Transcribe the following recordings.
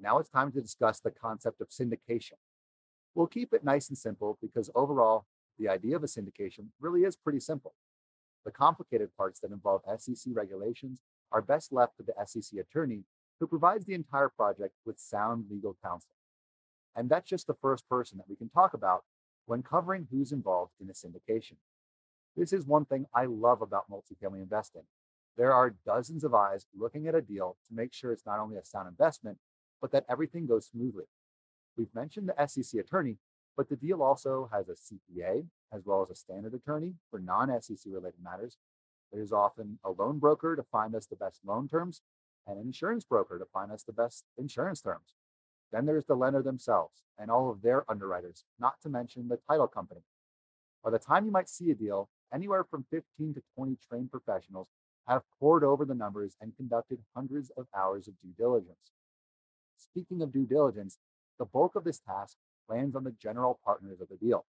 Now it's time to discuss the concept of syndication. We'll keep it nice and simple because overall, the idea of a syndication really is pretty simple. The complicated parts that involve SEC regulations are best left to the SEC attorney who provides the entire project with sound legal counsel. And that's just the first person that we can talk about when covering who's involved in a syndication. This is one thing I love about multifamily investing. There are dozens of eyes looking at a deal to make sure it's not only a sound investment, but that everything goes smoothly. We've mentioned the SEC attorney, but the deal also has a CPA as well as a standard attorney for non-SEC related matters. There's often a loan broker to find us the best loan terms and an insurance broker to find us the best insurance terms. Then there's the lender themselves and all of their underwriters, not to mention the title company. By the time you might see a deal, anywhere from 15 to 20 trained professionals have pored over the numbers and conducted hundreds of hours of due diligence. Speaking of due diligence, the bulk of this task lands on the general partners of the deal.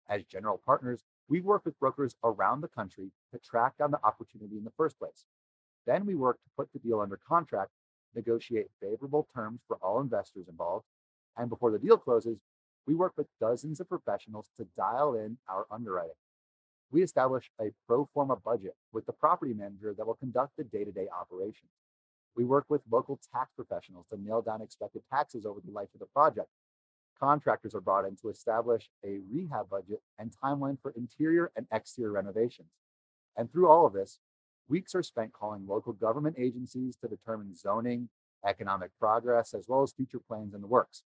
As general partners, we work with brokers around the country to track down the opportunity in the first place. Then we work to put the deal under contract, negotiate favorable terms for all investors involved, and before the deal closes, we work with dozens of professionals to dial in our underwriting. We establish a pro forma budget with the property manager that will conduct the day-to-day operations. We work with local tax professionals to nail down expected taxes over the life of the project. Contractors are brought in to establish a rehab budget and timeline for interior and exterior renovations. And through all of this, weeks are spent calling local government agencies to determine zoning, economic progress, as well as future plans in the works.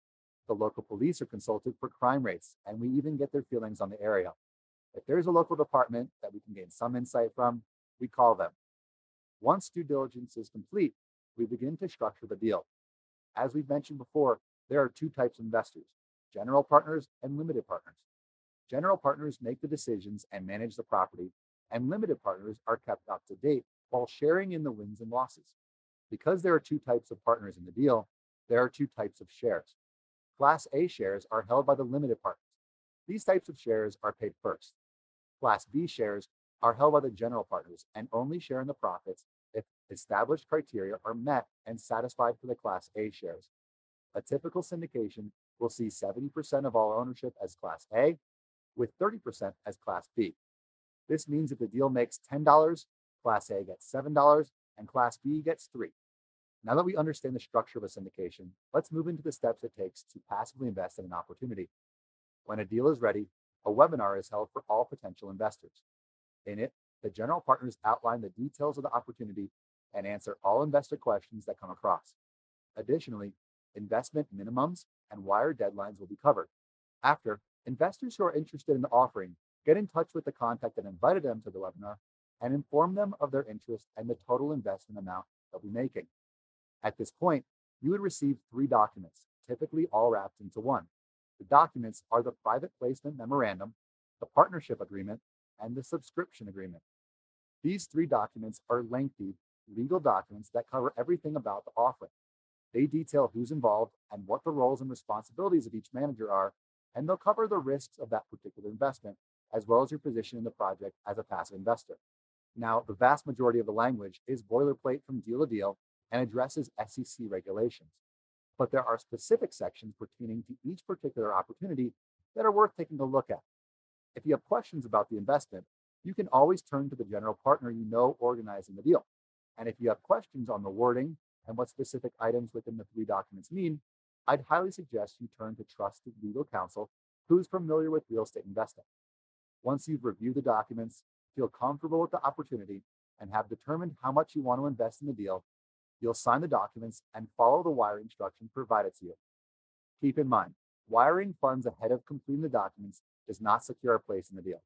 The local police are consulted for crime rates, and we even get their feelings on the area. If there's a local department that we can gain some insight from, we call them. Once due diligence is complete, we begin to structure the deal. As we've mentioned before, there are two types of investors, general partners and limited partners. General partners make the decisions and manage the property, and limited partners are kept up to date while sharing in the wins and losses. Because there are two types of partners in the deal, there are two types of shares. Class A shares are held by the limited partners. These types of shares are paid first. Class B shares are held by the general partners and only share in the profits if established criteria are met and satisfied for the Class A shares. A typical syndication will see 70% of all ownership as Class A, with 30% as Class B. This means if the deal makes $10, Class A gets $7, and Class B gets $3. Now that we understand the structure of a syndication, let's move into the steps it takes to passively invest in an opportunity. When a deal is ready, a webinar is held for all potential investors. In it, the general partners outline the details of the opportunity and answer all investor questions that come across. Additionally, investment minimums and wire deadlines will be covered. After, investors who are interested in the offering get in touch with the contact that invited them to the webinar and inform them of their interest and the total investment amount they'll be making. At this point, you would receive 3 documents, typically all wrapped into one. The documents are the private placement memorandum, the partnership agreement, and the subscription agreement. These 3 documents are lengthy legal documents that cover everything about the offering. They detail who's involved and what the roles and responsibilities of each manager are, and they'll cover the risks of that particular investment, as well as your position in the project as a passive investor. Now, the vast majority of the language is boilerplate from deal to deal and addresses SEC regulations. But there are specific sections pertaining to each particular opportunity that are worth taking a look at. If you have questions about the investment, you can always turn to the general partner you know organizing the deal. And if you have questions on the wording and what specific items within the 3 documents mean, I'd highly suggest you turn to trusted legal counsel who's familiar with real estate investing. Once you've reviewed the documents, feel comfortable with the opportunity, and have determined how much you want to invest in the deal, you'll sign the documents and follow the wiring instructions provided to you. Keep in mind, wiring funds ahead of completing the documents does not secure a place in the deal.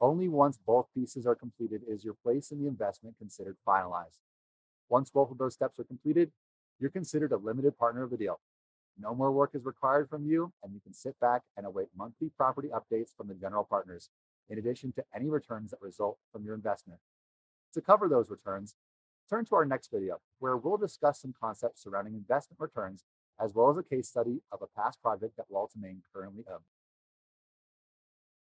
Only once both pieces are completed is your place in the investment considered finalized. Once both of those steps are completed, you're considered a limited partner of the deal. No more work is required from you, and you can sit back and await monthly property updates from the general partners, in addition to any returns that result from your investment. To cover those returns, turn to our next video, where we'll discuss some concepts surrounding investment returns, as well as a case study of a past project that Walter Main currently owns.